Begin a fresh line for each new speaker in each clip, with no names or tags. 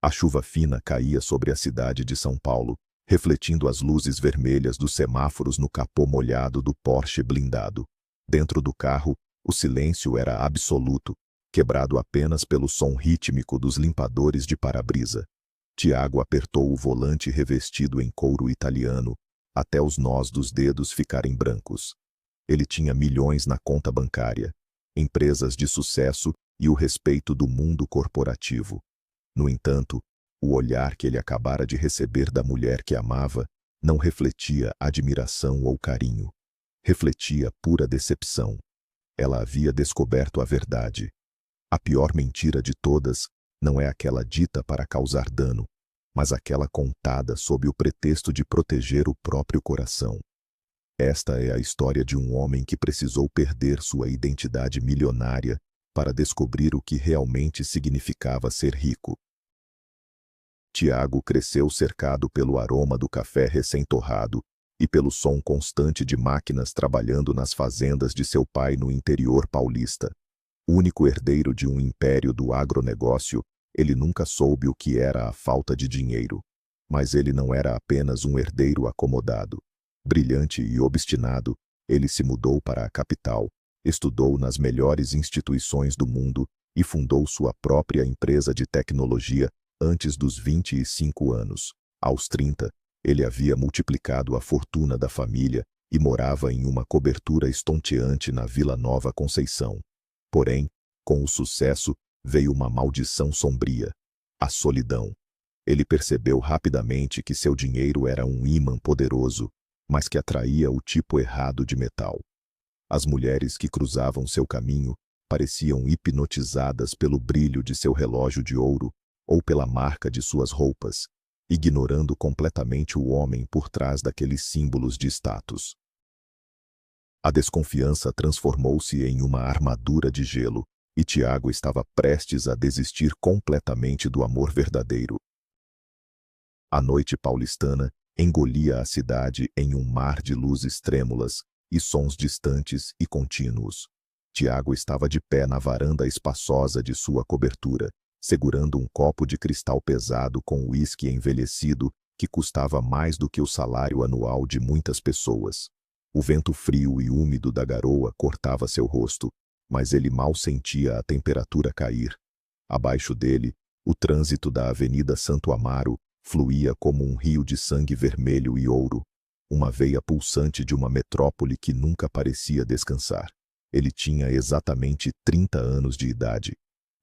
A chuva fina caía sobre a cidade de São Paulo, refletindo as luzes vermelhas dos semáforos no capô molhado do Porsche blindado. Dentro do carro, o silêncio era absoluto, quebrado apenas pelo som rítmico dos limpadores de para-brisa. Tiago apertou o volante revestido em couro italiano, até os nós dos dedos ficarem brancos. Ele tinha milhões na conta bancária, empresas de sucesso e o respeito do mundo corporativo. No entanto, o olhar que ele acabara de receber da mulher que amava não refletia admiração ou carinho. Refletia pura decepção. Ela havia descoberto a verdade. A pior mentira de todas não é aquela dita para causar dano, mas aquela contada sob o pretexto de proteger o próprio coração. Esta é a história de um homem que precisou perder sua identidade milionária para descobrir o que realmente significava ser rico. Tiago cresceu cercado pelo aroma do café recém-torrado e pelo som constante de máquinas trabalhando nas fazendas de seu pai no interior paulista. Único herdeiro de um império do agronegócio, ele nunca soube o que era a falta de dinheiro. Mas ele não era apenas um herdeiro acomodado. Brilhante e obstinado, ele se mudou para a capital, estudou nas melhores instituições do mundo e fundou sua própria empresa de tecnologia antes dos 25 anos. Aos 30, ele havia multiplicado a fortuna da família e morava em uma cobertura estonteante na Vila Nova Conceição. Porém, com o sucesso, veio uma maldição sombria: a solidão. Ele percebeu rapidamente que seu dinheiro era um ímã poderoso, mas que atraía o tipo errado de metal. As mulheres que cruzavam seu caminho pareciam hipnotizadas pelo brilho de seu relógio de ouro ou pela marca de suas roupas, ignorando completamente o homem por trás daqueles símbolos de status. A desconfiança transformou-se em uma armadura de gelo, e Tiago estava prestes a desistir completamente do amor verdadeiro. A noite paulistana engolia a cidade em um mar de luzes trêmulas e sons distantes e contínuos. Tiago estava de pé na varanda espaçosa de sua cobertura, segurando um copo de cristal pesado com uísque envelhecido que custava mais do que o salário anual de muitas pessoas. O vento frio e úmido da garoa cortava seu rosto, mas ele mal sentia a temperatura cair. Abaixo dele, o trânsito da Avenida Santo Amaro fluía como um rio de sangue vermelho e ouro, uma veia pulsante de uma metrópole que nunca parecia descansar. Ele tinha exatamente 30 anos de idade,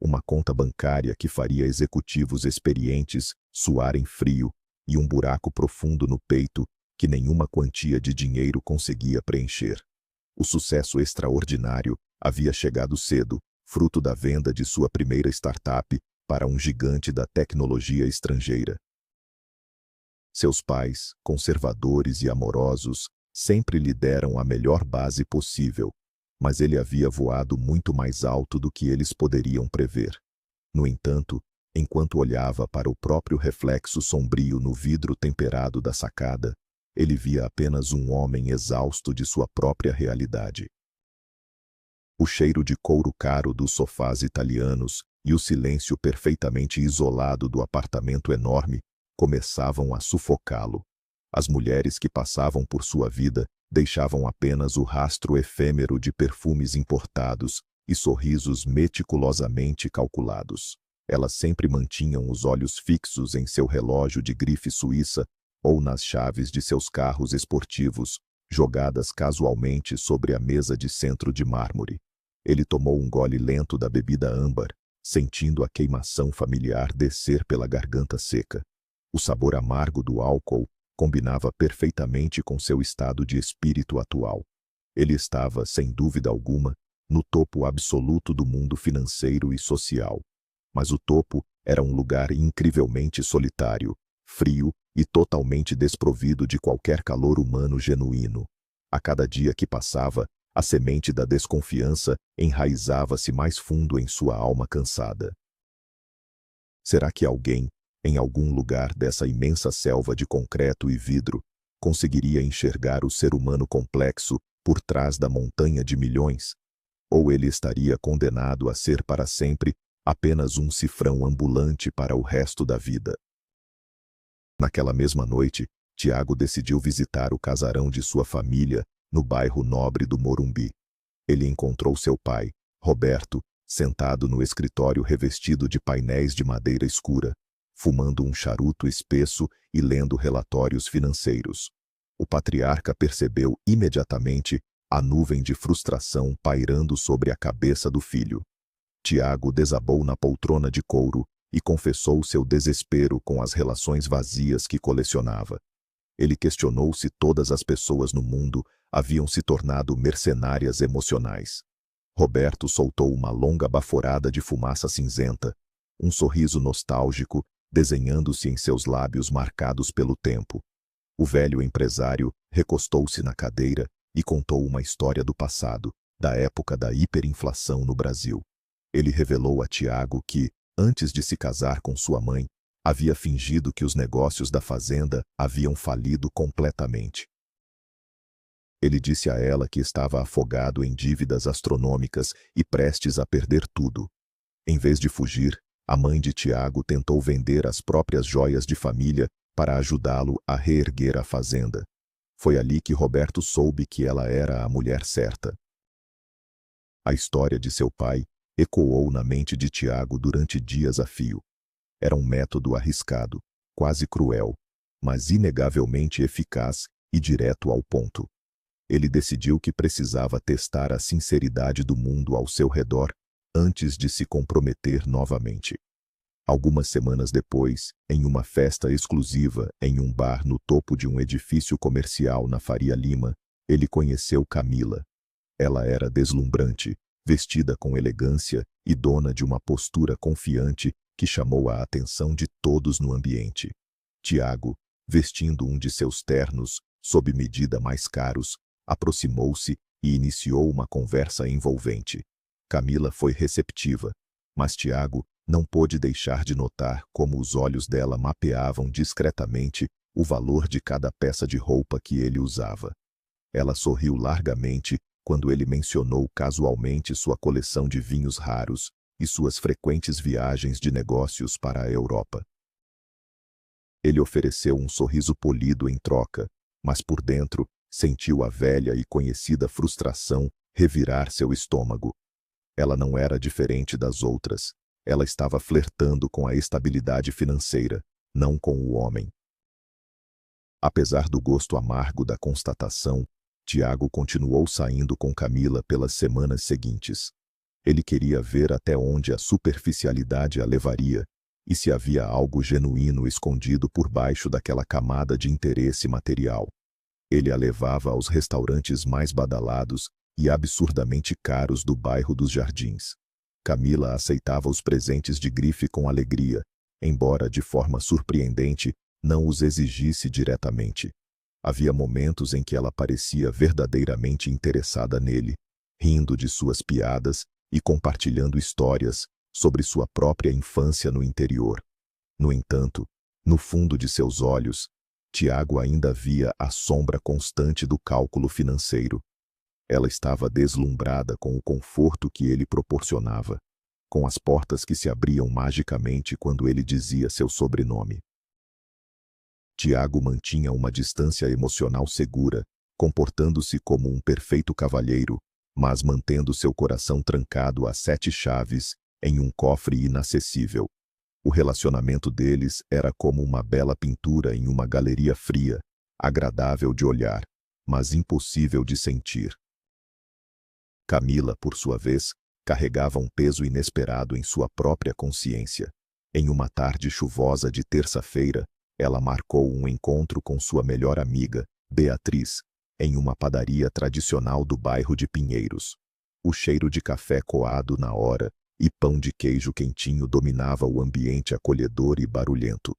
uma conta bancária que faria executivos experientes suarem frio e um buraco profundo no peito que nenhuma quantia de dinheiro conseguia preencher. O sucesso extraordinário havia chegado cedo, fruto da venda de sua primeira startup para um gigante da tecnologia estrangeira. Seus pais, conservadores e amorosos, sempre lhe deram a melhor base possível, mas ele havia voado muito mais alto do que eles poderiam prever. No entanto, enquanto olhava para o próprio reflexo sombrio no vidro temperado da sacada, ele via apenas um homem exausto de sua própria realidade. O cheiro de couro caro dos sofás italianos e o silêncio perfeitamente isolado do apartamento enorme começavam a sufocá-lo. As mulheres que passavam por sua vida deixavam apenas o rastro efêmero de perfumes importados e sorrisos meticulosamente calculados. Elas sempre mantinham os olhos fixos em seu relógio de grife suíça ou nas chaves de seus carros esportivos, jogadas casualmente sobre a mesa de centro de mármore. Ele tomou um gole lento da bebida âmbar, sentindo a queimação familiar descer pela garganta seca. O sabor amargo do álcool combinava perfeitamente com seu estado de espírito atual. Ele estava, sem dúvida alguma, no topo absoluto do mundo financeiro e social. Mas o topo era um lugar incrivelmente solitário, frio e totalmente desprovido de qualquer calor humano genuíno. A cada dia que passava, a semente da desconfiança enraizava-se mais fundo em sua alma cansada. Será que alguém, em algum lugar dessa imensa selva de concreto e vidro, conseguiria enxergar o ser humano complexo por trás da montanha de milhões? Ou ele estaria condenado a ser para sempre apenas um cifrão ambulante para o resto da vida. Naquela mesma noite, Tiago decidiu visitar o casarão de sua família no bairro nobre do Morumbi. Ele encontrou seu pai, Roberto, sentado no escritório revestido de painéis de madeira escura, fumando um charuto espesso e lendo relatórios financeiros. O patriarca percebeu imediatamente a nuvem de frustração pairando sobre a cabeça do filho. Tiago desabou na poltrona de couro e confessou seu desespero com as relações vazias que colecionava. Ele questionou se todas as pessoas no mundo haviam se tornado mercenárias emocionais. Roberto soltou uma longa baforada de fumaça cinzenta, um sorriso nostálgico desenhando-se em seus lábios marcados pelo tempo. O velho empresário recostou-se na cadeira e contou uma história do passado, da época da hiperinflação no Brasil. Ele revelou a Tiago que, antes de se casar com sua mãe, havia fingido que os negócios da fazenda haviam falido completamente. Ele disse a ela que estava afogado em dívidas astronômicas e prestes a perder tudo. Em vez de fugir, a mãe de Tiago tentou vender as próprias joias de família para ajudá-lo a reerguer a fazenda. Foi ali que Roberto soube que ela era a mulher certa. A história de seu pai ecoou na mente de Tiago durante dias a fio. Era um método arriscado, quase cruel, mas inegavelmente eficaz e direto ao ponto. Ele decidiu que precisava testar a sinceridade do mundo ao seu redor antes de se comprometer novamente. Algumas semanas depois, em uma festa exclusiva em um bar no topo de um edifício comercial na Faria Lima, ele conheceu Camila. Ela era deslumbrante, vestida com elegância e dona de uma postura confiante que chamou a atenção de todos no ambiente. Tiago, vestindo um de seus ternos, sob medida mais caros, aproximou-se e iniciou uma conversa envolvente. Camila foi receptiva, mas Tiago não pôde deixar de notar como os olhos dela mapeavam discretamente o valor de cada peça de roupa que ele usava. Ela sorriu largamente quando ele mencionou casualmente sua coleção de vinhos raros e suas frequentes viagens de negócios para a Europa. Ele ofereceu um sorriso polido em troca, mas por dentro sentiu a velha e conhecida frustração revirar seu estômago. Ela não era diferente das outras. Ela estava flertando com a estabilidade financeira, não com o homem. Apesar do gosto amargo da constatação, Tiago continuou saindo com Camila pelas semanas seguintes. Ele queria ver até onde a superficialidade a levaria e se havia algo genuíno escondido por baixo daquela camada de interesse material. Ele a levava aos restaurantes mais badalados e absurdamente caros do bairro dos Jardins. Camila aceitava os presentes de grife com alegria, embora de forma surpreendente não os exigisse diretamente. Havia momentos em que ela parecia verdadeiramente interessada nele, rindo de suas piadas e compartilhando histórias sobre sua própria infância no interior. No entanto, no fundo de seus olhos, Tiago ainda via a sombra constante do cálculo financeiro. Ela estava deslumbrada com o conforto que ele proporcionava, com as portas que se abriam magicamente quando ele dizia seu sobrenome. Tiago mantinha uma distância emocional segura, comportando-se como um perfeito cavalheiro, mas mantendo seu coração trancado a 7 chaves em um cofre inacessível. O relacionamento deles era como uma bela pintura em uma galeria fria, agradável de olhar, mas impossível de sentir. Camila, por sua vez, carregava um peso inesperado em sua própria consciência. Em uma tarde chuvosa de terça-feira, ela marcou um encontro com sua melhor amiga, Beatriz, em uma padaria tradicional do bairro de Pinheiros. O cheiro de café coado na hora e pão de queijo quentinho dominava o ambiente acolhedor e barulhento.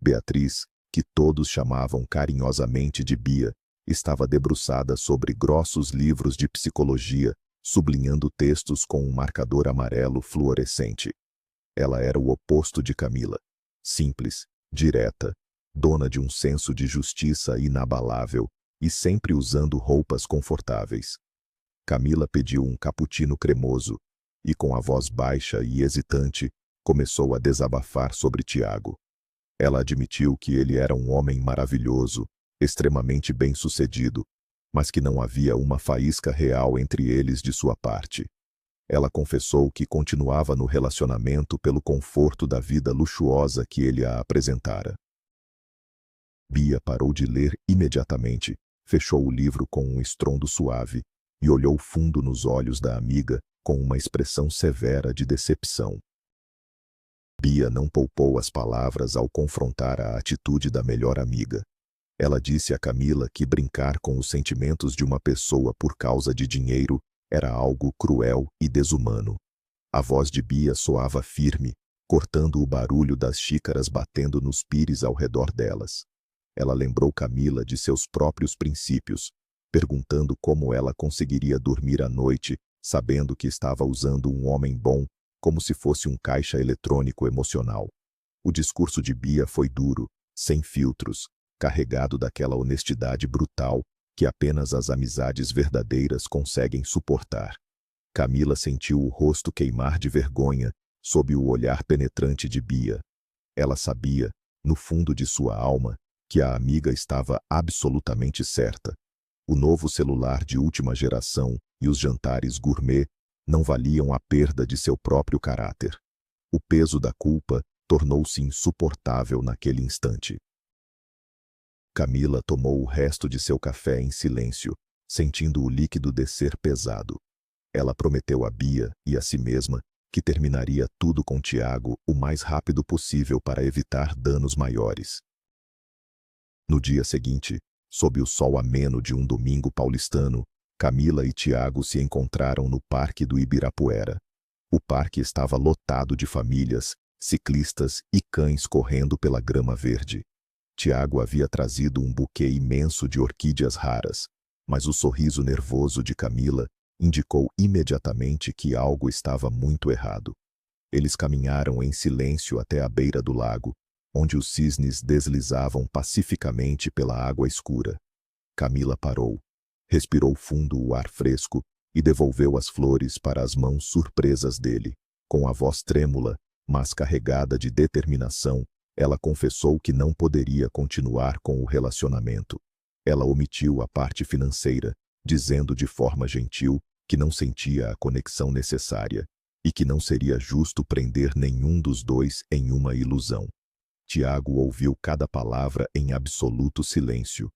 Beatriz, que todos chamavam carinhosamente de Bia, estava debruçada sobre grossos livros de psicologia, sublinhando textos com um marcador amarelo fluorescente. Ela era o oposto de Camila. Simples, direta, dona de um senso de justiça inabalável e sempre usando roupas confortáveis. Camila pediu um cappuccino cremoso, e com a voz baixa e hesitante, começou a desabafar sobre Tiago. Ela admitiu que ele era um homem maravilhoso, extremamente bem-sucedido, mas que não havia uma faísca real entre eles de sua parte. Ela confessou que continuava no relacionamento pelo conforto da vida luxuosa que ele a apresentara. Bia parou de ler imediatamente, fechou o livro com um estrondo suave e olhou fundo nos olhos da amiga com uma expressão severa de decepção. Bia não poupou as palavras ao confrontar a atitude da melhor amiga. Ela disse a Camila que brincar com os sentimentos de uma pessoa por causa de dinheiro era algo cruel e desumano. A voz de Bia soava firme, cortando o barulho das xícaras batendo nos pires ao redor delas. Ela lembrou Camila de seus próprios princípios, perguntando como ela conseguiria dormir à noite, sabendo que estava usando um homem bom, como se fosse um caixa eletrônico emocional. O discurso de Bia foi duro, sem filtros, carregado daquela honestidade brutal que apenas as amizades verdadeiras conseguem suportar. Camila sentiu o rosto queimar de vergonha sob o olhar penetrante de Bia. Ela sabia, no fundo de sua alma, que a amiga estava absolutamente certa. O novo celular de última geração e os jantares gourmet não valiam a perda de seu próprio caráter. O peso da culpa tornou-se insuportável naquele instante. Camila tomou o resto de seu café em silêncio, sentindo o líquido descer pesado. Ela prometeu a Bia e a si mesma que terminaria tudo com Tiago o mais rápido possível para evitar danos maiores. No dia seguinte, sob o sol ameno de um domingo paulistano, Camila e Tiago se encontraram no Parque do Ibirapuera. O parque estava lotado de famílias, ciclistas e cães correndo pela grama verde. Tiago havia trazido um buquê imenso de orquídeas raras, mas o sorriso nervoso de Camila indicou imediatamente que algo estava muito errado. Eles caminharam em silêncio até a beira do lago, onde os cisnes deslizavam pacificamente pela água escura. Camila parou, respirou fundo o ar fresco e devolveu as flores para as mãos surpresas dele. Com a voz trêmula, mas carregada de determinação, ela confessou que não poderia continuar com o relacionamento. Ela omitiu a parte financeira, dizendo de forma gentil que não sentia a conexão necessária e que não seria justo prender nenhum dos dois em uma ilusão. Tiago ouviu cada palavra em absoluto silêncio.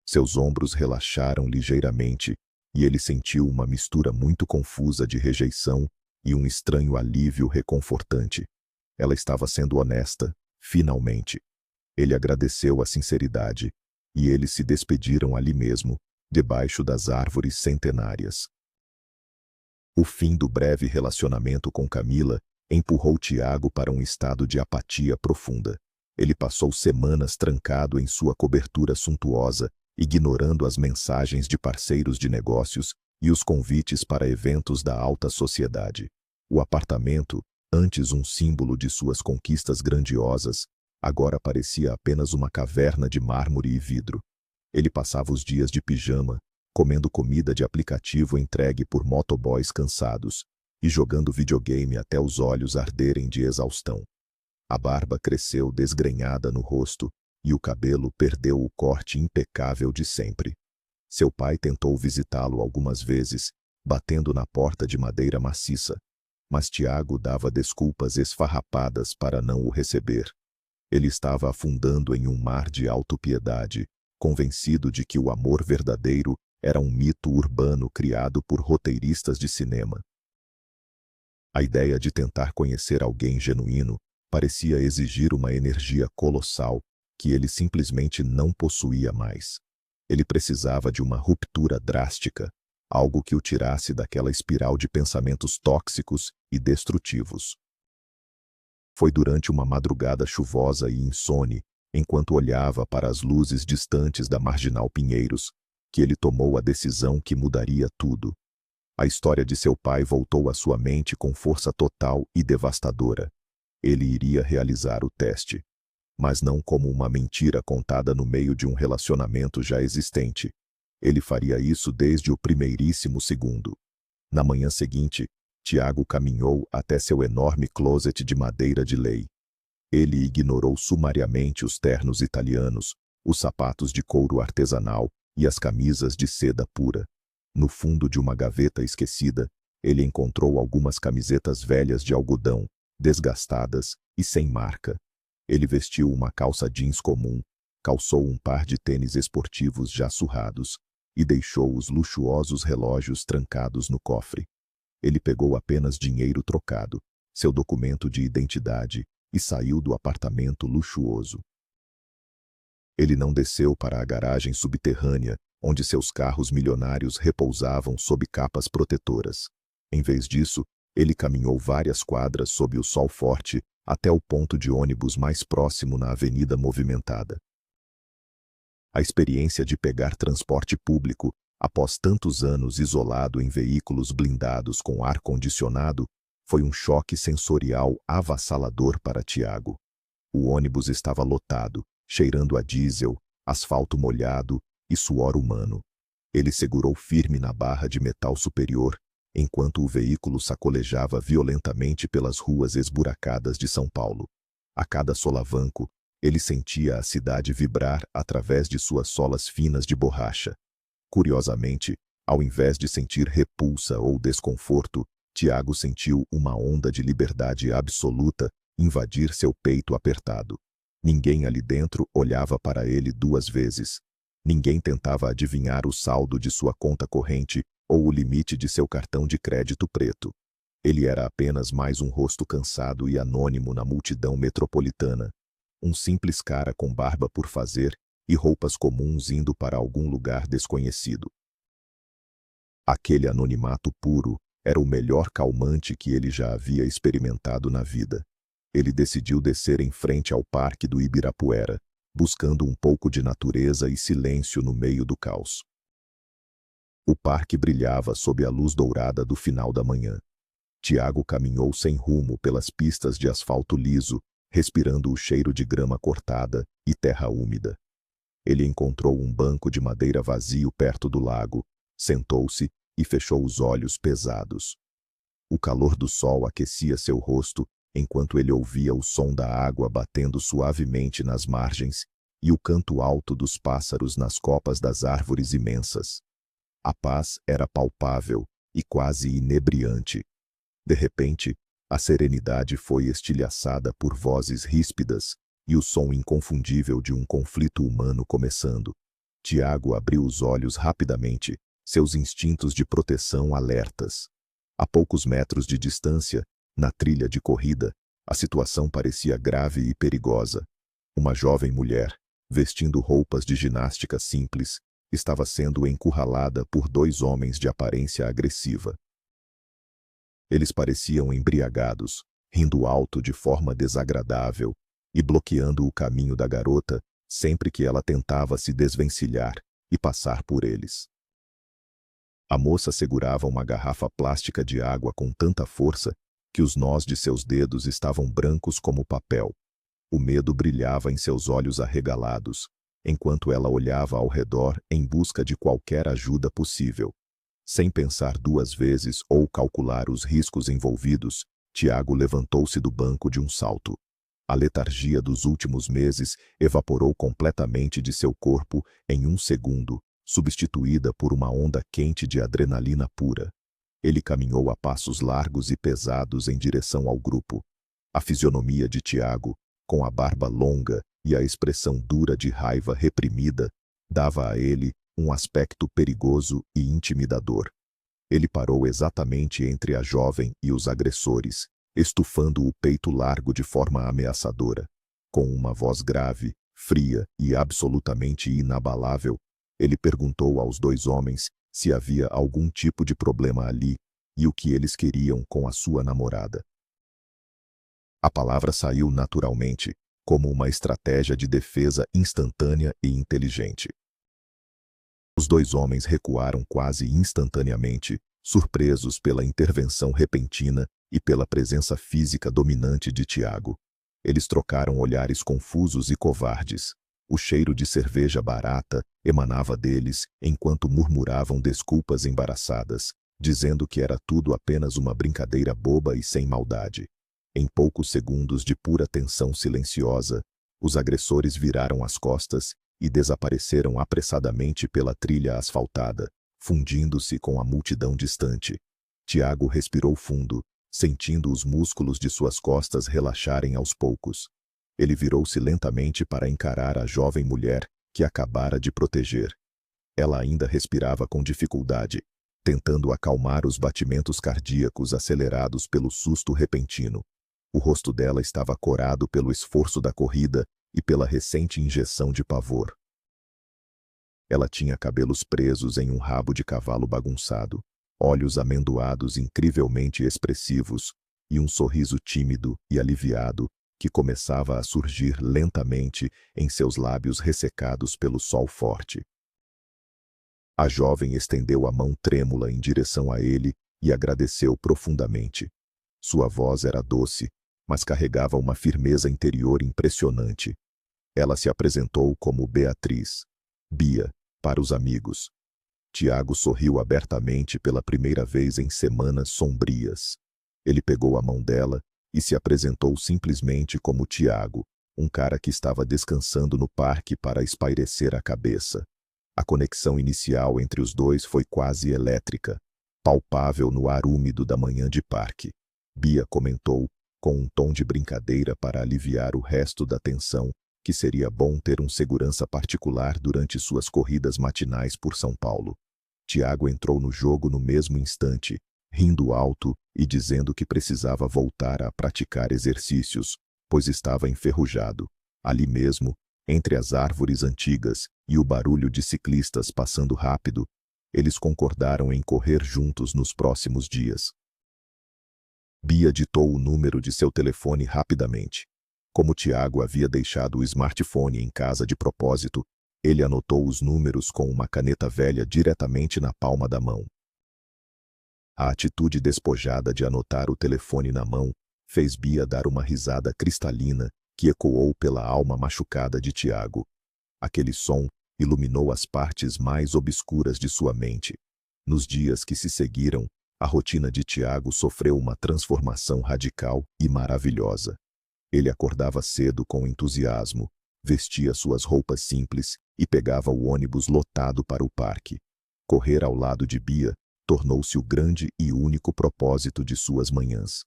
Seus ombros relaxaram ligeiramente e ele sentiu uma mistura muito confusa de rejeição e um estranho alívio reconfortante. Ela estava sendo honesta, finalmente. Ele agradeceu a sinceridade e eles se despediram ali mesmo, debaixo das árvores centenárias. O fim do breve relacionamento com Camila empurrou Tiago para um estado de apatia profunda. Ele passou semanas trancado em sua cobertura suntuosa, ignorando as mensagens de parceiros de negócios e os convites para eventos da alta sociedade. O apartamento, antes um símbolo de suas conquistas grandiosas, agora parecia apenas uma caverna de mármore e vidro. Ele passava os dias de pijama, comendo comida de aplicativo entregue por motoboys cansados e jogando videogame até os olhos arderem de exaustão. A barba cresceu desgrenhada no rosto e o cabelo perdeu o corte impecável de sempre. Seu pai tentou visitá-lo algumas vezes, batendo na porta de madeira maciça, mas Tiago dava desculpas esfarrapadas para não o receber. Ele estava afundando em um mar de autopiedade, convencido de que o amor verdadeiro era um mito urbano criado por roteiristas de cinema. A ideia de tentar conhecer alguém genuíno parecia exigir uma energia colossal que ele simplesmente não possuía mais. Ele precisava de uma ruptura drástica, algo que o tirasse daquela espiral de pensamentos tóxicos e destrutivos. Foi durante uma madrugada chuvosa e insone, enquanto olhava para as luzes distantes da Marginal Pinheiros, que ele tomou a decisão que mudaria tudo. A história de seu pai voltou à sua mente com força total e devastadora. Ele iria realizar o teste, mas não como uma mentira contada no meio de um relacionamento já existente. Ele faria isso desde o primeiríssimo segundo. Na manhã seguinte, Tiago caminhou até seu enorme closet de madeira de lei. Ele ignorou sumariamente os ternos italianos, os sapatos de couro artesanal e as camisas de seda pura. No fundo de uma gaveta esquecida, ele encontrou algumas camisetas velhas de algodão, desgastadas e sem marca. Ele vestiu uma calça jeans comum, calçou um par de tênis esportivos já surrados e deixou os luxuosos relógios trancados no cofre. Ele pegou apenas dinheiro trocado, seu documento de identidade, e saiu do apartamento luxuoso. Ele não desceu para a garagem subterrânea, onde seus carros milionários repousavam sob capas protetoras. Em vez disso, ele caminhou várias quadras sob o sol forte até o ponto de ônibus mais próximo na avenida movimentada. A experiência de pegar transporte público, após tantos anos isolado em veículos blindados com ar-condicionado, foi um choque sensorial avassalador para Tiago. O ônibus estava lotado, cheirando a diesel, asfalto molhado e suor humano. Ele segurou firme na barra de metal superior, enquanto o veículo sacolejava violentamente pelas ruas esburacadas de São Paulo. A cada solavanco, ele sentia a cidade vibrar através de suas solas finas de borracha. Curiosamente, ao invés de sentir repulsa ou desconforto, Tiago sentiu uma onda de liberdade absoluta invadir seu peito apertado. Ninguém ali dentro olhava para ele duas vezes. Ninguém tentava adivinhar o saldo de sua conta corrente ou o limite de seu cartão de crédito preto. Ele era apenas mais um rosto cansado e anônimo na multidão metropolitana. Um simples cara com barba por fazer e roupas comuns indo para algum lugar desconhecido. Aquele anonimato puro era o melhor calmante que ele já havia experimentado na vida. Ele decidiu descer em frente ao Parque do Ibirapuera, buscando um pouco de natureza e silêncio no meio do caos. O parque brilhava sob a luz dourada do final da manhã. Tiago caminhou sem rumo pelas pistas de asfalto liso, respirando o cheiro de grama cortada e terra úmida. Ele encontrou um banco de madeira vazio perto do lago, sentou-se e fechou os olhos pesados. O calor do sol aquecia seu rosto enquanto ele ouvia o som da água batendo suavemente nas margens e o canto alto dos pássaros nas copas das árvores imensas. A paz era palpável e quase inebriante. De repente, a serenidade foi estilhaçada por vozes ríspidas e o som inconfundível de um conflito humano começando. Tiago abriu os olhos rapidamente, seus instintos de proteção alertas. A poucos metros de distância, na trilha de corrida, a situação parecia grave e perigosa. Uma jovem mulher, vestindo roupas de ginástica simples, estava sendo encurralada por dois homens de aparência agressiva. Eles pareciam embriagados, rindo alto de forma desagradável e bloqueando o caminho da garota sempre que ela tentava se desvencilhar e passar por eles. A moça segurava uma garrafa plástica de água com tanta força que os nós de seus dedos estavam brancos como papel. O medo brilhava em seus olhos arregalados, enquanto ela olhava ao redor em busca de qualquer ajuda possível. Sem pensar duas vezes ou calcular os riscos envolvidos, Tiago levantou-se do banco de um salto. A letargia dos últimos meses evaporou completamente de seu corpo em um segundo, substituída por uma onda quente de adrenalina pura. Ele caminhou a passos largos e pesados em direção ao grupo. A fisionomia de Tiago, com a barba longa e a expressão dura de raiva reprimida, dava a ele um aspecto perigoso e intimidador. Ele parou exatamente entre a jovem e os agressores, estufando o peito largo de forma ameaçadora. Com uma voz grave, fria e absolutamente inabalável, ele perguntou aos dois homens se havia algum tipo de problema ali e o que eles queriam com a sua namorada. A palavra saiu naturalmente, como uma estratégia de defesa instantânea e inteligente. Os dois homens recuaram quase instantaneamente, surpresos pela intervenção repentina e pela presença física dominante de Tiago. Eles trocaram olhares confusos e covardes. O cheiro de cerveja barata emanava deles enquanto murmuravam desculpas embaraçadas, dizendo que era tudo apenas uma brincadeira boba e sem maldade. Em poucos segundos de pura tensão silenciosa, os agressores viraram as costas e desapareceram apressadamente pela trilha asfaltada, fundindo-se com a multidão distante. Tiago respirou fundo, sentindo os músculos de suas costas relaxarem aos poucos. Ele virou-se lentamente para encarar a jovem mulher que acabara de proteger. Ela ainda respirava com dificuldade, tentando acalmar os batimentos cardíacos acelerados pelo susto repentino. O rosto dela estava corado pelo esforço da corrida e pela recente injeção de pavor. Ela tinha cabelos presos em um rabo de cavalo bagunçado, olhos amendoados incrivelmente expressivos e um sorriso tímido e aliviado que começava a surgir lentamente em seus lábios ressecados pelo sol forte. A jovem estendeu a mão trêmula em direção a ele e agradeceu profundamente. Sua voz era doce, mas carregava uma firmeza interior impressionante. Ela se apresentou como Beatriz, Bia, para os amigos. Tiago sorriu abertamente pela primeira vez em semanas sombrias. Ele pegou a mão dela e se apresentou simplesmente como Tiago, um cara que estava descansando no parque para espairecer a cabeça. A conexão inicial entre os dois foi quase elétrica, palpável no ar úmido da manhã de parque. Bia comentou, com um tom de brincadeira para aliviar o resto da tensão, que seria bom ter um segurança particular durante suas corridas matinais por São Paulo. Tiago entrou no jogo no mesmo instante, rindo alto e dizendo que precisava voltar a praticar exercícios, pois estava enferrujado. Ali mesmo, entre as árvores antigas e o barulho de ciclistas passando rápido, eles concordaram em correr juntos nos próximos dias. Bia ditou o número de seu telefone rapidamente. Como Tiago havia deixado o smartphone em casa de propósito, ele anotou os números com uma caneta velha diretamente na palma da mão. A atitude despojada de anotar o telefone na mão fez Bia dar uma risada cristalina que ecoou pela alma machucada de Tiago. Aquele som iluminou as partes mais obscuras de sua mente. Nos dias que se seguiram, a rotina de Tiago sofreu uma transformação radical e maravilhosa. Ele acordava cedo com entusiasmo, vestia suas roupas simples e pegava o ônibus lotado para o parque. Correr ao lado de Bia tornou-se o grande e único propósito de suas manhãs.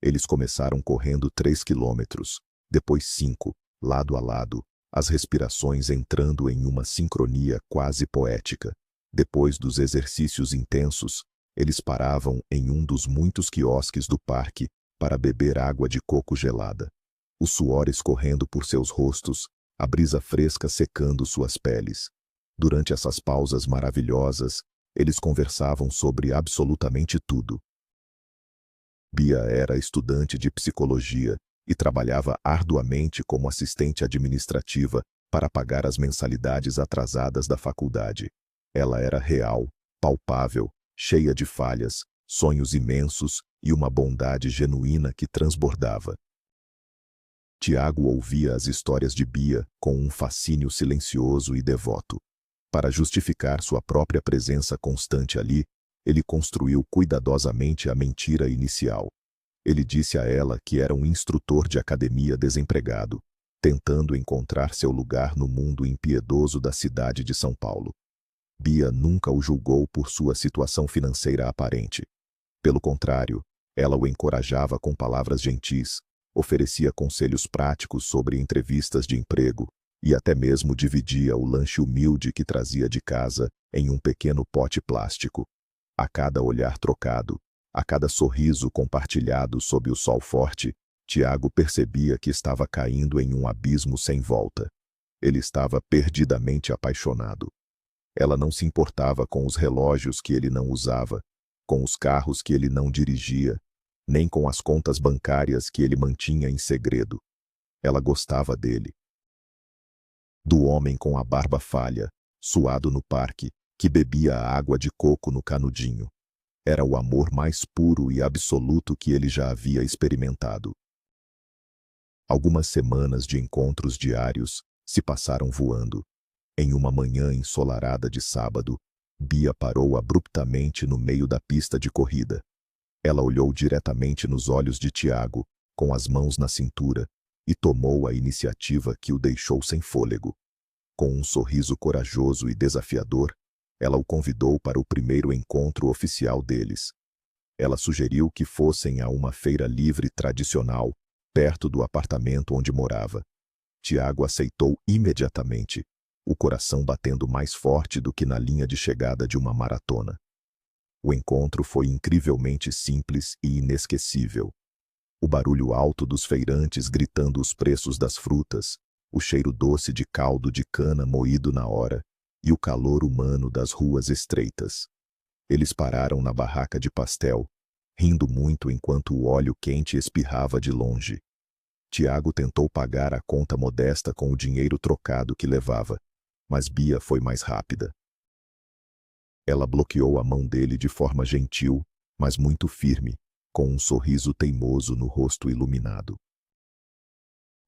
Eles começaram correndo 3 quilômetros, depois 5, lado a lado, as respirações entrando em uma sincronia quase poética. Depois dos exercícios intensos, eles paravam em um dos muitos quiosques do parque para beber água de coco gelada. O suor escorrendo por seus rostos, a brisa fresca secando suas peles. Durante essas pausas maravilhosas, eles conversavam sobre absolutamente tudo. Bia era estudante de psicologia e trabalhava arduamente como assistente administrativa para pagar as mensalidades atrasadas da faculdade. Ela era real, palpável, cheia de falhas, sonhos imensos e uma bondade genuína que transbordava. Tiago ouvia as histórias de Bia com um fascínio silencioso e devoto. Para justificar sua própria presença constante ali, ele construiu cuidadosamente a mentira inicial. Ele disse a ela que era um instrutor de academia desempregado, tentando encontrar seu lugar no mundo impiedoso da cidade de São Paulo. Bia nunca o julgou por sua situação financeira aparente. Pelo contrário, ela o encorajava com palavras gentis, oferecia conselhos práticos sobre entrevistas de emprego e até mesmo dividia o lanche humilde que trazia de casa em um pequeno pote plástico. A cada olhar trocado, a cada sorriso compartilhado sob o sol forte, Tiago percebia que estava caindo em um abismo sem volta. Ele estava perdidamente apaixonado. Ela não se importava com os relógios que ele não usava, com os carros que ele não dirigia, nem com as contas bancárias que ele mantinha em segredo. Ela gostava dele. Do homem com a barba falha, suado no parque, que bebia a água de coco no canudinho. Era o amor mais puro e absoluto que ele já havia experimentado. Algumas semanas de encontros diários se passaram voando. Em uma manhã ensolarada de sábado, Bia parou abruptamente no meio da pista de corrida. Ela olhou diretamente nos olhos de Tiago, com as mãos na cintura, e tomou a iniciativa que o deixou sem fôlego. Com um sorriso corajoso e desafiador, ela o convidou para o primeiro encontro oficial deles. Ela sugeriu que fossem a uma feira livre tradicional, perto do apartamento onde morava. Tiago aceitou imediatamente, o coração batendo mais forte do que na linha de chegada de uma maratona. O encontro foi incrivelmente simples e inesquecível. O barulho alto dos feirantes gritando os preços das frutas, o cheiro doce de caldo de cana moído na hora e o calor humano das ruas estreitas. Eles pararam na barraca de pastel, rindo muito enquanto o óleo quente espirrava de longe. Tiago tentou pagar a conta modesta com o dinheiro trocado que levava, mas Bia foi mais rápida. Ela bloqueou a mão dele de forma gentil, mas muito firme, com um sorriso teimoso no rosto iluminado.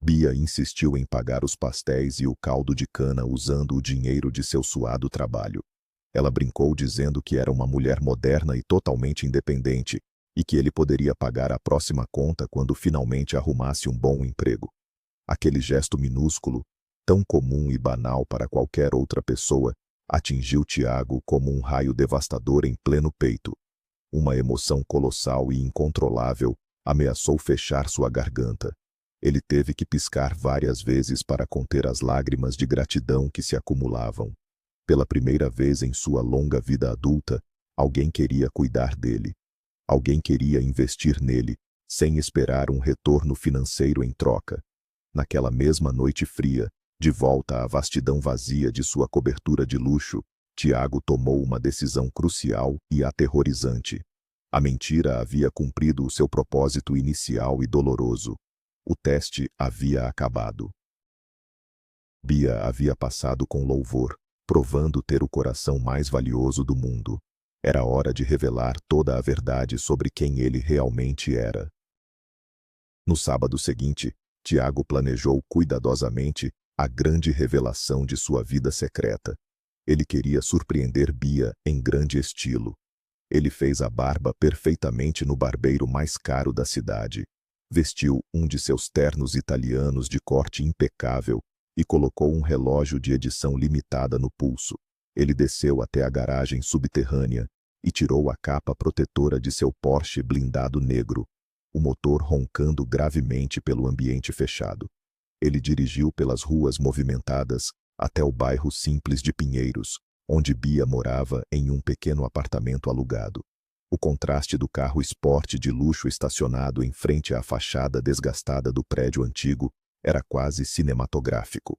Bia insistiu em pagar os pastéis e o caldo de cana usando o dinheiro de seu suado trabalho. Ela brincou dizendo que era uma mulher moderna e totalmente independente, e que ele poderia pagar a próxima conta quando finalmente arrumasse um bom emprego. Aquele gesto minúsculo, tão comum e banal para qualquer outra pessoa, atingiu Tiago como um raio devastador em pleno peito. Uma emoção colossal e incontrolável ameaçou fechar sua garganta. Ele teve que piscar várias vezes para conter as lágrimas de gratidão que se acumulavam. Pela primeira vez em sua longa vida adulta, alguém queria cuidar dele. Alguém queria investir nele, sem esperar um retorno financeiro em troca. Naquela mesma noite fria, de volta à vastidão vazia de sua cobertura de luxo, Tiago tomou uma decisão crucial e aterrorizante. A mentira havia cumprido o seu propósito inicial e doloroso. O teste havia acabado. Bia havia passado com louvor, provando ter o coração mais valioso do mundo. Era hora de revelar toda a verdade sobre quem ele realmente era. No sábado seguinte, Tiago planejou cuidadosamente a grande revelação de sua vida secreta. Ele queria surpreender Bia em grande estilo. Ele fez a barba perfeitamente no barbeiro mais caro da cidade. Vestiu um de seus ternos italianos de corte impecável e colocou um relógio de edição limitada no pulso. Ele desceu até a garagem subterrânea e tirou a capa protetora de seu Porsche blindado negro, o motor roncando gravemente pelo ambiente fechado. Ele dirigiu pelas ruas movimentadas até o bairro simples de Pinheiros, onde Bia morava em um pequeno apartamento alugado. O contraste do carro esporte de luxo estacionado em frente à fachada desgastada do prédio antigo era quase cinematográfico.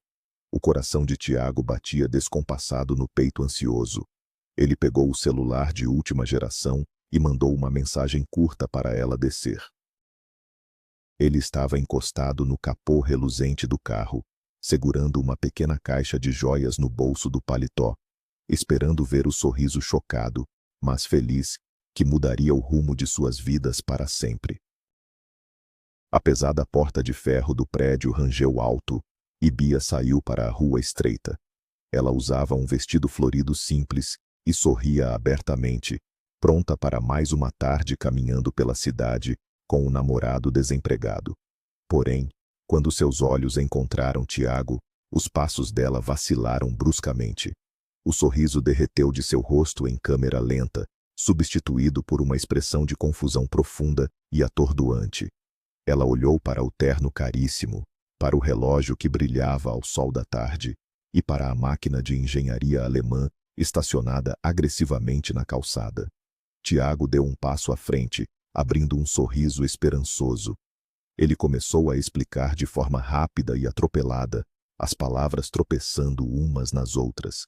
O coração de Tiago batia descompassado no peito ansioso. Ele pegou o celular de última geração e mandou uma mensagem curta para ela descer. Ele estava encostado no capô reluzente do carro, segurando uma pequena caixa de joias no bolso do paletó, esperando ver o sorriso chocado, mas feliz, que mudaria o rumo de suas vidas para sempre. A pesada porta de ferro do prédio rangeu alto, e Bia saiu para a rua estreita. Ela usava um vestido florido simples e sorria abertamente, pronta para mais uma tarde caminhando pela cidade com o namorado desempregado. Porém, quando seus olhos encontraram Tiago, os passos dela vacilaram bruscamente. O sorriso derreteu de seu rosto em câmera lenta, substituído por uma expressão de confusão profunda e atordoante. Ela olhou para o terno caríssimo, para o relógio que brilhava ao sol da tarde e para a máquina de engenharia alemã estacionada agressivamente na calçada. Tiago deu um passo à frente, abrindo um sorriso esperançoso. Ele começou a explicar de forma rápida e atropelada, as palavras tropeçando umas nas outras.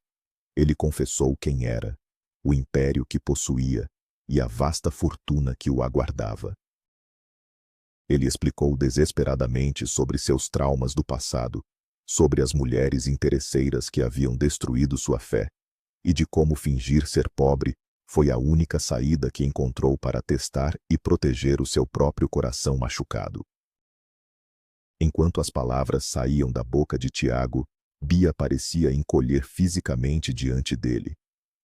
Ele confessou quem era, o império que possuía e a vasta fortuna que o aguardava. Ele explicou desesperadamente sobre seus traumas do passado, sobre as mulheres interesseiras que haviam destruído sua fé, e de como fingir ser pobre foi a única saída que encontrou para testar e proteger o seu próprio coração machucado. Enquanto as palavras saíam da boca de Tiago, Bia parecia encolher fisicamente diante dele.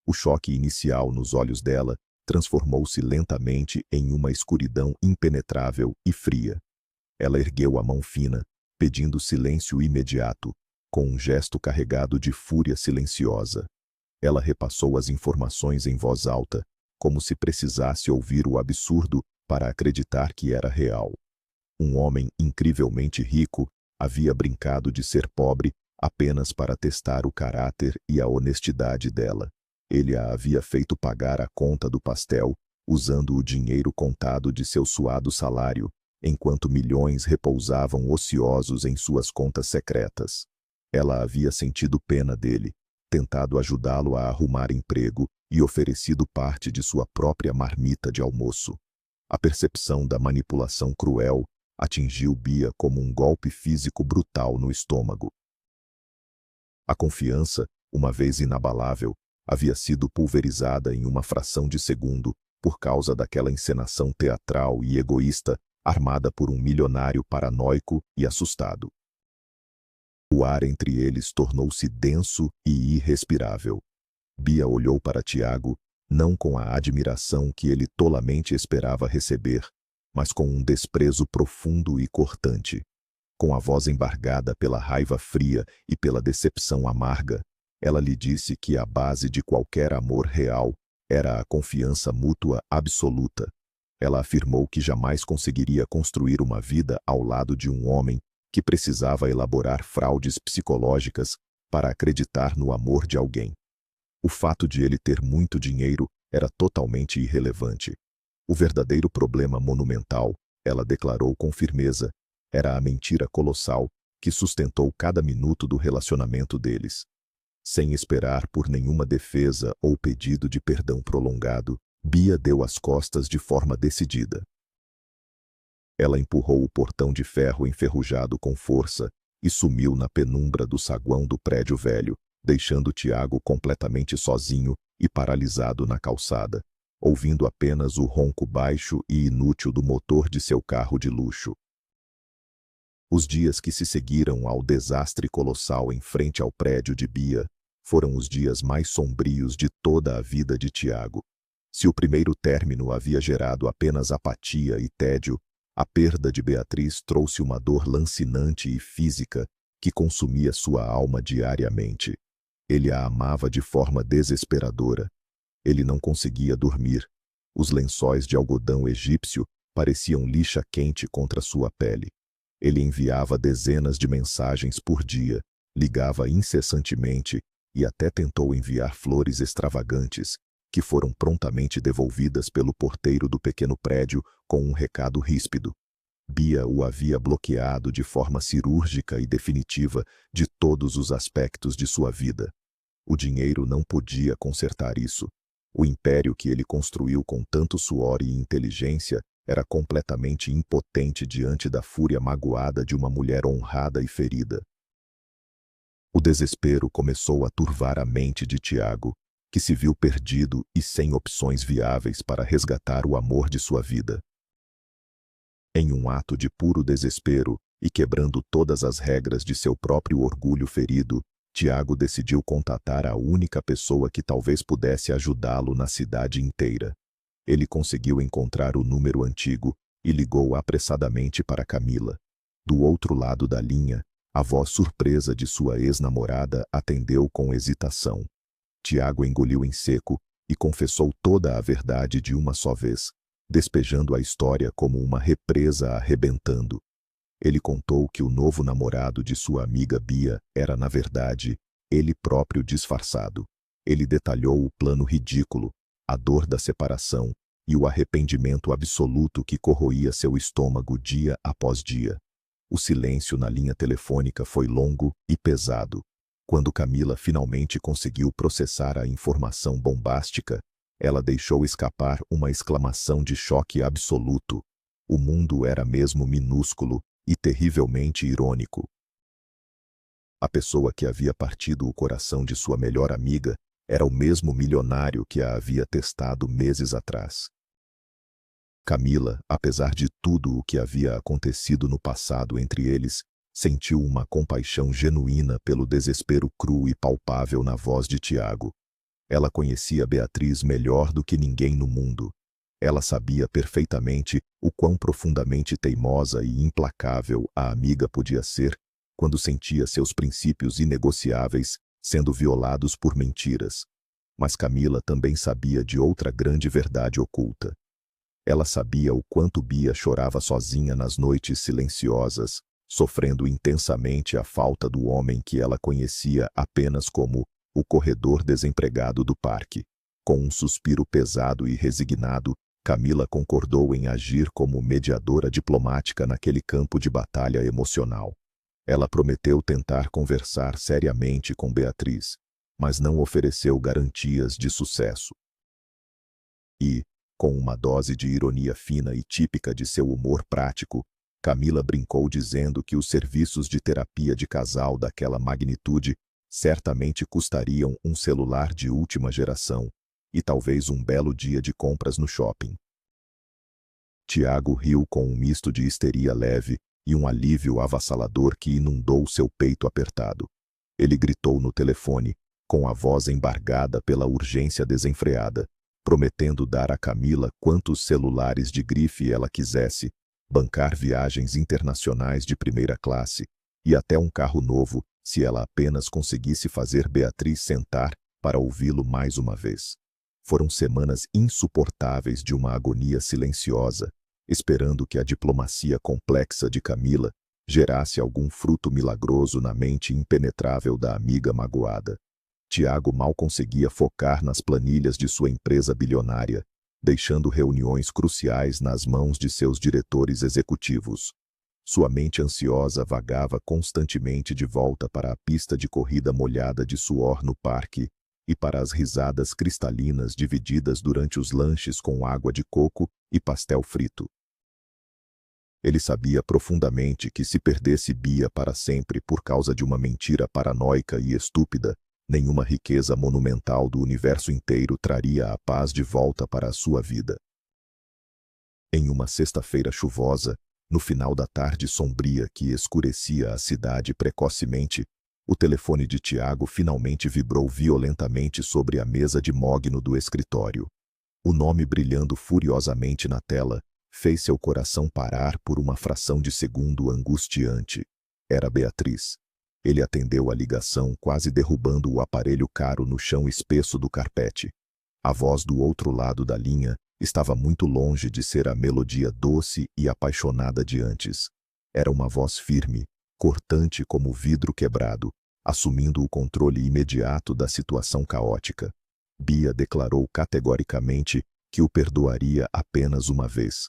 O choque inicial nos olhos dela transformou-se lentamente em uma escuridão impenetrável e fria. Ela ergueu a mão fina, pedindo silêncio imediato, com um gesto carregado de fúria silenciosa. Ela repassou as informações em voz alta, como se precisasse ouvir o absurdo para acreditar que era real. Um homem incrivelmente rico havia brincado de ser pobre apenas para testar o caráter e a honestidade dela. Ele a havia feito pagar a conta do pastel, usando o dinheiro contado de seu suado salário, enquanto milhões repousavam ociosos em suas contas secretas. Ela havia sentido pena dele, tentado ajudá-lo a arrumar emprego e oferecido parte de sua própria marmita de almoço. A percepção da manipulação cruel atingiu Bia como um golpe físico brutal no estômago. A confiança, uma vez inabalável, havia sido pulverizada em uma fração de segundo por causa daquela encenação teatral e egoísta armada por um milionário paranoico e assustado. O ar entre eles tornou-se denso e irrespirável. Bia olhou para Tiago, não com a admiração que ele tolamente esperava receber, mas com um desprezo profundo e cortante. Com a voz embargada pela raiva fria e pela decepção amarga, ela lhe disse que a base de qualquer amor real era a confiança mútua absoluta. Ela afirmou que jamais conseguiria construir uma vida ao lado de um homem que precisava elaborar fraudes psicológicas para acreditar no amor de alguém. O fato de ele ter muito dinheiro era totalmente irrelevante. O verdadeiro problema monumental, ela declarou com firmeza, era a mentira colossal que sustentou cada minuto do relacionamento deles. Sem esperar por nenhuma defesa ou pedido de perdão prolongado, Bia deu as costas de forma decidida. Ela empurrou o portão de ferro enferrujado com força e sumiu na penumbra do saguão do prédio velho, deixando Tiago completamente sozinho e paralisado na calçada, ouvindo apenas o ronco baixo e inútil do motor de seu carro de luxo. Os dias que se seguiram ao desastre colossal em frente ao prédio de Bia foram os dias mais sombrios de toda a vida de Tiago. Se o primeiro término havia gerado apenas apatia e tédio, a perda de Beatriz trouxe uma dor lancinante e física que consumia sua alma diariamente. Ele a amava de forma desesperadora. Ele não conseguia dormir. Os lençóis de algodão egípcio pareciam lixa quente contra sua pele. Ele enviava dezenas de mensagens por dia, ligava incessantemente e até tentou enviar flores extravagantes, que foram prontamente devolvidas pelo porteiro do pequeno prédio com um recado ríspido. Bia o havia bloqueado de forma cirúrgica e definitiva de todos os aspectos de sua vida. O dinheiro não podia consertar isso. O império que ele construiu com tanto suor e inteligência era completamente impotente diante da fúria magoada de uma mulher honrada e ferida. O desespero começou a turvar a mente de Tiago, que se viu perdido e sem opções viáveis para resgatar o amor de sua vida. Em um ato de puro desespero e quebrando todas as regras de seu próprio orgulho ferido, Tiago decidiu contatar a única pessoa que talvez pudesse ajudá-lo na cidade inteira. Ele conseguiu encontrar o número antigo e ligou apressadamente para Camila. Do outro lado da linha, a voz surpresa de sua ex-namorada atendeu com hesitação. Tiago engoliu em seco e confessou toda a verdade de uma só vez, despejando a história como uma represa arrebentando. Ele contou que o novo namorado de sua amiga Bia era, na verdade, ele próprio disfarçado. Ele detalhou o plano ridículo, a dor da separação e o arrependimento absoluto que corroía seu estômago dia após dia. O silêncio na linha telefônica foi longo e pesado. Quando Camila finalmente conseguiu processar a informação bombástica, ela deixou escapar uma exclamação de choque absoluto. O mundo era mesmo minúsculo e terrivelmente irônico. A pessoa que havia partido o coração de sua melhor amiga era o mesmo milionário que a havia testado meses atrás. Camila, apesar de tudo o que havia acontecido no passado entre eles, sentiu uma compaixão genuína pelo desespero cru e palpável na voz de Tiago. Ela conhecia Beatriz melhor do que ninguém no mundo. Ela sabia perfeitamente o quão profundamente teimosa e implacável a amiga podia ser quando sentia seus princípios inegociáveis sendo violados por mentiras. Mas Camila também sabia de outra grande verdade oculta. Ela sabia o quanto Bia chorava sozinha nas noites silenciosas, sofrendo intensamente a falta do homem que ela conhecia apenas como o corredor desempregado do parque. Com um suspiro pesado e resignado, Camila concordou em agir como mediadora diplomática naquele campo de batalha emocional. Ela prometeu tentar conversar seriamente com Beatriz, mas não ofereceu garantias de sucesso. E, com uma dose de ironia fina e típica de seu humor prático, Camila brincou dizendo que os serviços de terapia de casal daquela magnitude certamente custariam um celular de última geração e talvez um belo dia de compras no shopping. Tiago riu com um misto de histeria leve e um alívio avassalador que inundou seu peito apertado. Ele gritou no telefone, com a voz embargada pela urgência desenfreada, prometendo dar a Camila quantos celulares de grife ela quisesse, bancar viagens internacionais de primeira classe e até um carro novo, se ela apenas conseguisse fazer Beatriz sentar para ouvi-lo mais uma vez. Foram semanas insuportáveis de uma agonia silenciosa, esperando que a diplomacia complexa de Camila gerasse algum fruto milagroso na mente impenetrável da amiga magoada. Tiago mal conseguia focar nas planilhas de sua empresa bilionária, deixando reuniões cruciais nas mãos de seus diretores executivos. Sua mente ansiosa vagava constantemente de volta para a pista de corrida molhada de suor no parque e para as risadas cristalinas divididas durante os lanches com água de coco e pastel frito. Ele sabia profundamente que se perdesse Bia para sempre por causa de uma mentira paranoica e estúpida, nenhuma riqueza monumental do universo inteiro traria a paz de volta para a sua vida. Em uma sexta-feira chuvosa, no final da tarde sombria que escurecia a cidade precocemente, o telefone de Tiago finalmente vibrou violentamente sobre a mesa de mogno do escritório. O nome brilhando furiosamente na tela fez seu coração parar por uma fração de segundo angustiante. Era Beatriz. Ele atendeu a ligação quase derrubando o aparelho caro no chão espesso do carpete. A voz do outro lado da linha estava muito longe de ser a melodia doce e apaixonada de antes. Era uma voz firme, cortante como vidro quebrado, assumindo o controle imediato da situação caótica. Bia declarou categoricamente que o perdoaria apenas uma vez.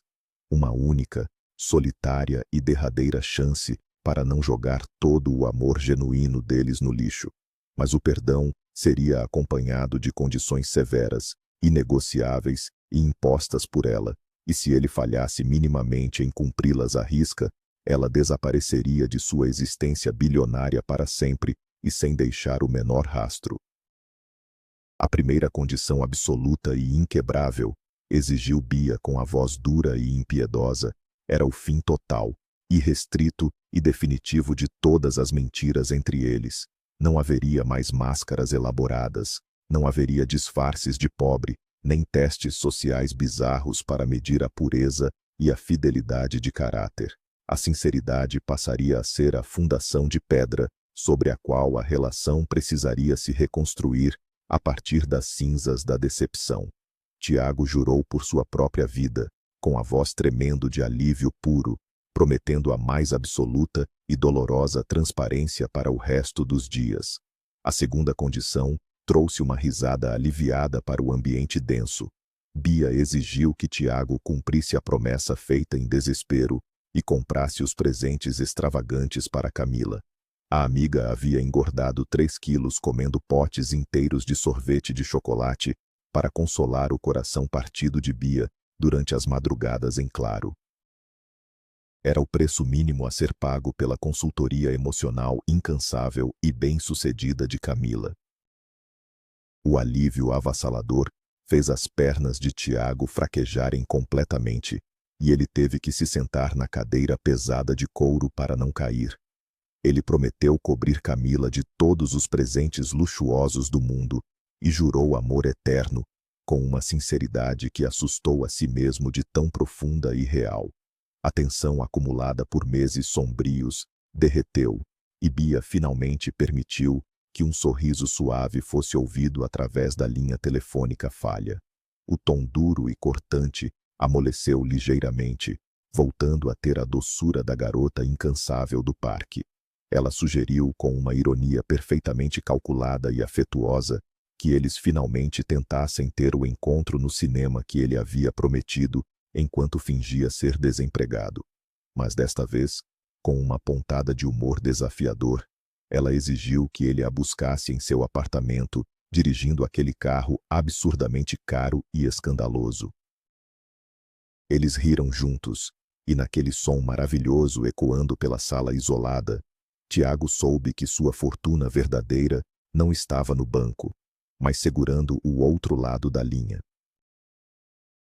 Uma única, solitária e derradeira chance para não jogar todo o amor genuíno deles no lixo. Mas o perdão seria acompanhado de condições severas, inegociáveis e impostas por ela, e se ele falhasse minimamente em cumpri-las à risca, ela desapareceria de sua existência bilionária para sempre e sem deixar o menor rastro. A primeira condição absoluta e inquebrável, exigiu Bia com a voz dura e impiedosa, era o fim total, irrestrito e definitivo de todas as mentiras entre eles. Não haveria mais máscaras elaboradas, não haveria disfarces de pobre, nem testes sociais bizarros para medir a pureza e a fidelidade de caráter. A sinceridade passaria a ser a fundação de pedra sobre a qual a relação precisaria se reconstruir a partir das cinzas da decepção. Tiago jurou por sua própria vida, com a voz tremendo de alívio puro, prometendo a mais absoluta e dolorosa transparência para o resto dos dias. A segunda condição trouxe uma risada aliviada para o ambiente denso. Bia exigiu que Tiago cumprisse a promessa feita em desespero e comprasse os presentes extravagantes para Camila. A amiga havia engordado 3 quilos comendo potes inteiros de sorvete de chocolate para consolar o coração partido de Bia durante as madrugadas em claro. Era o preço mínimo a ser pago pela consultoria emocional incansável e bem-sucedida de Camila. O alívio avassalador fez as pernas de Tiago fraquejarem completamente, e ele teve que se sentar na cadeira pesada de couro para não cair. Ele prometeu cobrir Camila de todos os presentes luxuosos do mundo, e jurou amor eterno, com uma sinceridade que assustou a si mesmo de tão profunda e real. A tensão acumulada por meses sombrios derreteu, e Bia finalmente permitiu que um sorriso suave fosse ouvido através da linha telefônica falha. O tom duro e cortante amoleceu ligeiramente, voltando a ter a doçura da garota incansável do parque. Ela sugeriu com uma ironia perfeitamente calculada e afetuosa que eles finalmente tentassem ter o encontro no cinema que ele havia prometido enquanto fingia ser desempregado. Mas desta vez, com uma pontada de humor desafiador, ela exigiu que ele a buscasse em seu apartamento, dirigindo aquele carro absurdamente caro e escandaloso. Eles riram juntos, e naquele som maravilhoso ecoando pela sala isolada, Tiago soube que sua fortuna verdadeira não estava no banco, mas segurando o outro lado da linha.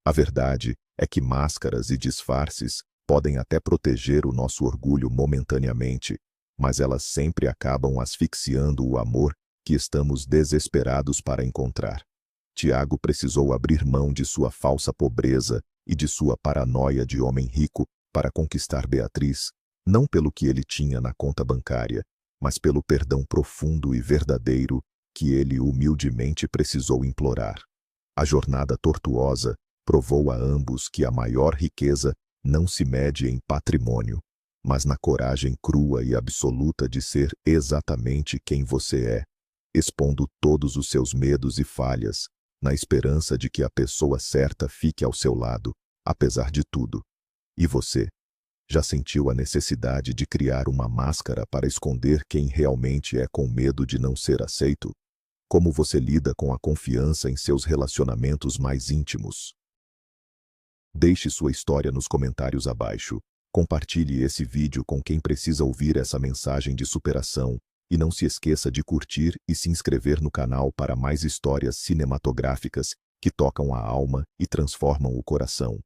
A verdade é que máscaras e disfarces podem até proteger o nosso orgulho momentaneamente, mas elas sempre acabam asfixiando o amor que estamos desesperados para encontrar. Tiago precisou abrir mão de sua falsa pobreza e de sua paranoia de homem rico para conquistar Beatriz, não pelo que ele tinha na conta bancária, mas pelo perdão profundo e verdadeiro que ele humildemente precisou implorar. A jornada tortuosa provou a ambos que a maior riqueza não se mede em patrimônio, mas na coragem crua e absoluta de ser exatamente quem você é, expondo todos os seus medos e falhas, na esperança de que a pessoa certa fique ao seu lado, apesar de tudo. E você? Já sentiu a necessidade de criar uma máscara para esconder quem realmente é com medo de não ser aceito? Como você lida com a confiança em seus relacionamentos mais íntimos? Deixe sua história nos comentários abaixo. Compartilhe esse vídeo com quem precisa ouvir essa mensagem de superação e não se esqueça de curtir e se inscrever no canal para mais histórias cinematográficas que tocam a alma e transformam o coração.